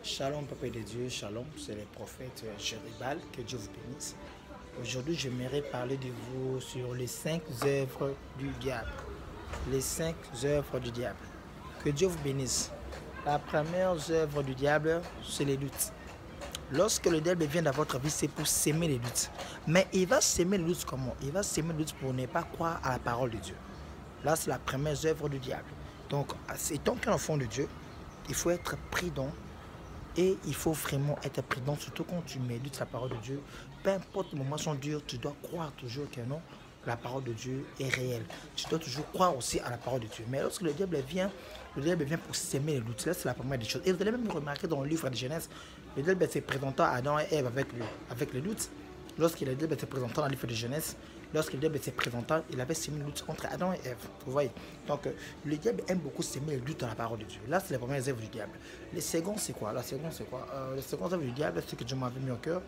Shalom, papa de Dieu, shalom, c'est le prophète Jéribal, que Dieu vous bénisse. Aujourd'hui, j'aimerais parler de vous sur les 5 œuvres du diable. Les 5 œuvres du diable. Que Dieu vous bénisse. La première œuvre du diable, c'est les doutes. Lorsque le diable vient dans votre vie, c'est pour s'aimer les doutes. Mais il va s'aimer les doutes comment? Il va s'aimer les doutes pour ne pas croire à la parole de Dieu. Là, c'est la première œuvre du diable. Donc, étant qu'un enfant de Dieu, il faut être prudent. Et il faut vraiment être prudent, surtout quand tu médites la parole de Dieu. Peu importe les moments sont durs, tu dois croire toujours que non, la parole de Dieu est réelle. Tu dois toujours croire aussi à la parole de Dieu. Mais lorsque le diable vient pour s'aimer les doutes. Là, c'est la première des choses. Et vous allez même remarquer dans le livre de Genèse, le diable s'est présentant à Adam et Ève avec les doutes. Lorsqu'il le diable s'est présentant dans le livre de Genèse, lorsque le diable s'est présentant, il avait sémé le doute entre Adam et Ève. Vous voyez. Donc, le diable aime beaucoup s'aimer le doute dans la parole de Dieu. Là, c'est la première œuvre du diable. Le second, c'est quoi? La seconde, c'est quoi? Le second œuvre du diable, c'est que Dieu m'avait mis au cœur,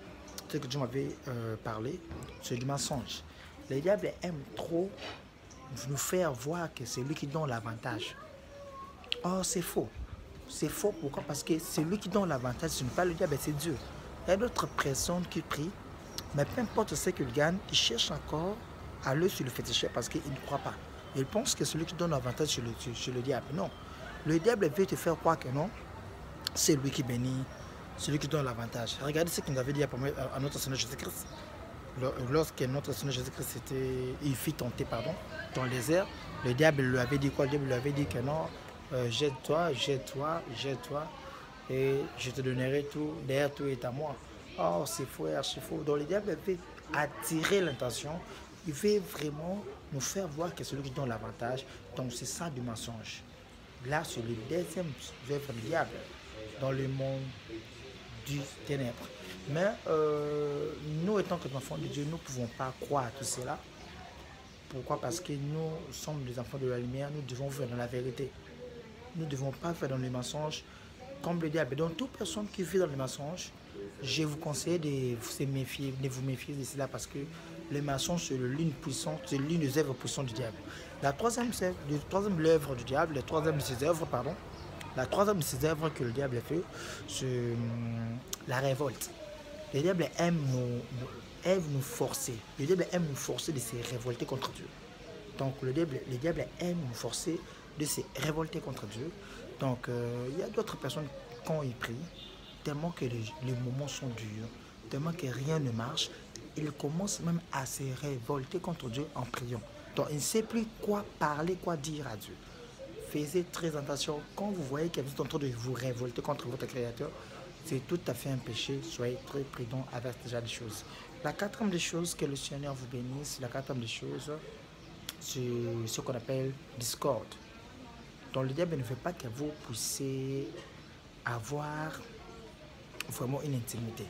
c'est que Dieu m'avait parlé, c'est du mensonge. Le diable aime trop nous faire voir que c'est lui qui donne l'avantage. Oh, c'est faux. C'est faux, pourquoi? Parce que c'est lui qui donne l'avantage, ce n'est pas le diable, c'est Dieu. Il y a d'autres personnes qui prient, mais peu importe ce qu'ils gagnent, ils cherchent encore à aller sur le féticheur parce qu'ils ne croient pas. Ils pensent que c'est lui qui donne l'avantage sur le diable. Non. Le diable veut te faire croire que non, c'est lui qui bénit, c'est lui qui donne l'avantage. Regardez ce qu'il nous avait dit à notre Seigneur Jésus-Christ. Lorsque notre Seigneur Jésus-Christ il fit tenter dans les airs, le diable lui avait dit quoi? Le diable lui avait dit que non, jette-toi, jette-toi, jette-toi, et je te donnerai tout, derrière tout est à moi. Oh, c'est faux, c'est faux. Donc le diable veut attirer l'intention, il veut vraiment nous faire voir que c'est lui qui donne l'avantage. Donc c'est ça du mensonge. Là, c'est le deuxième œuvre du diable dans le monde du ténèbre. Mais nous, étant que des enfants de Dieu, nous ne pouvons pas croire à tout cela. Pourquoi? Parce que nous sommes des enfants de la lumière, nous devons vivre dans la vérité. Nous ne devons pas faire dans le mensonge comme le diable. Donc, toute personne qui vit dans le mensonge, je vous conseille de vous méfier de cela parce que le mensonge, c'est l'une puissante, c'est l'une des œuvres puissantes du diable. La troisième œuvre du diable, la troisième de ses œuvres que le diable fait, c'est la révolte. Le diable aime nous forcer. Le diable aime nous forcer de se révolter contre Dieu. Donc le diable aime nous forcer de se révolter contre Dieu. Donc il y a d'autres personnes quand ils prient, tellement que les moments sont durs, tellement que rien ne marche, ils commencent même à se révolter contre Dieu en priant. Donc il ne sait plus quoi parler, quoi dire à Dieu. Faites très attention. Quand vous voyez que vous êtes en train de vous révolter contre votre Créateur, c'est tout à fait un péché. Soyez très prudents avec ce genre de choses. La quatrième des choses, que le Seigneur vous bénisse, la quatrième des choses, c'est ce qu'on appelle discorde. Donc le diable ne veut pas que vous puissiez avoir vraiment une intimité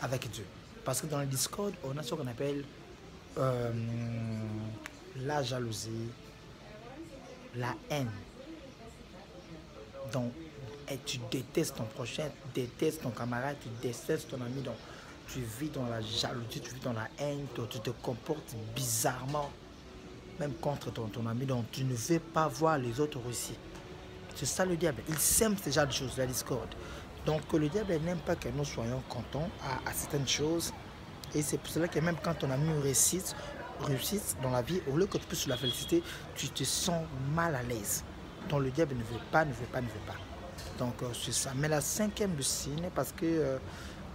avec Dieu. Parce que dans le discorde, on a ce qu'on appelle la jalousie, la haine. Donc, et tu détestes ton prochain, tu détestes ton camarade, tu détestes ton ami. Donc, tu vis dans la jalousie, tu vis dans la haine, tu te comportes bizarrement, même contre ton ami. Donc, tu ne veux pas voir les autres réussir. C'est ça le diable. Il sème ce genre de choses, la discorde. Donc, le diable n'aime pas que nous soyons contents à certaines choses. Et c'est pour cela que même quand ton ami réussit dans la vie, au lieu que tu puisses la féliciter, tu te sens mal à l'aise. Donc le diable ne veut pas. Donc c'est ça. Mais la cinquième du signe, parce que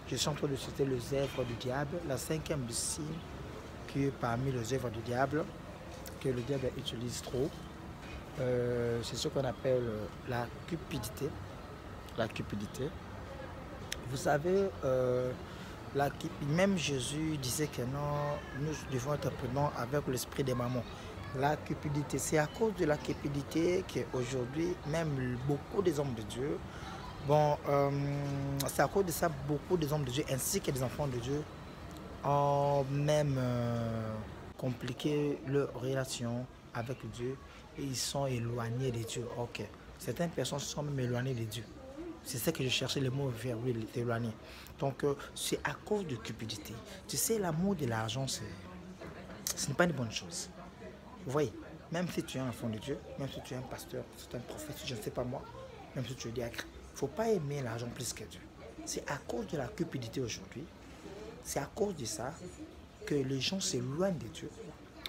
je suis en train de citer les œuvres du diable, la cinquième du signe, qui est parmi les œuvres du diable, que le diable utilise trop, c'est ce qu'on appelle la cupidité. La cupidité. Vous savez, même Jésus disait que non, nous devons être prudents avec l'esprit des mamans. La cupidité, c'est à cause de la cupidité qu'aujourd'hui, même beaucoup des hommes de Dieu, c'est à cause de ça, beaucoup des hommes de Dieu ainsi que des enfants de Dieu ont même compliqué leur relation avec Dieu et ils sont éloignés de Dieu. Ok, certaines personnes sont même éloignées de Dieu. C'est ça que je cherchais le mot vers oui, éloigné. Donc, c'est à cause de cupidité. Tu sais, l'amour de l'argent, ce n'est pas une bonne chose. Vous voyez, même si tu es un enfant de Dieu, même si tu es un pasteur, si tu es un prophète, je ne sais pas moi, même si tu es diacre, il ne faut pas aimer l'argent plus que Dieu. C'est à cause de la cupidité aujourd'hui, c'est à cause de ça que les gens s'éloignent de Dieu.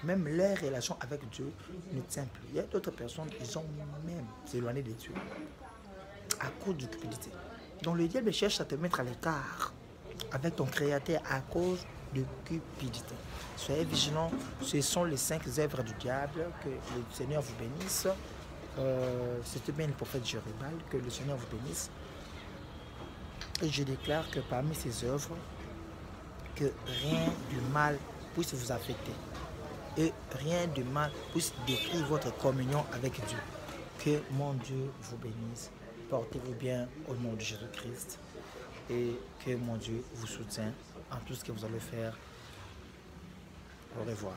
Même leur relation avec Dieu ne tient plus. Il y a d'autres personnes, ils ont même s'éloigné de Dieu à cause de cupidité. Donc le diable cherche à te mettre à l'écart avec ton créateur à cause de cupidité. Soyez vigilants, ce sont les 5 œuvres du diable. Que le Seigneur vous bénisse. C'était bien le prophète Jéribal, que le Seigneur vous bénisse. Et je déclare que parmi ces œuvres, que rien du mal puisse vous affecter. Et rien de mal puisse détruire votre communion avec Dieu. Que mon Dieu vous bénisse. Portez-vous bien au nom de Jésus-Christ. Et que mon Dieu vous soutienne en tout ce que vous allez faire. Au revoir.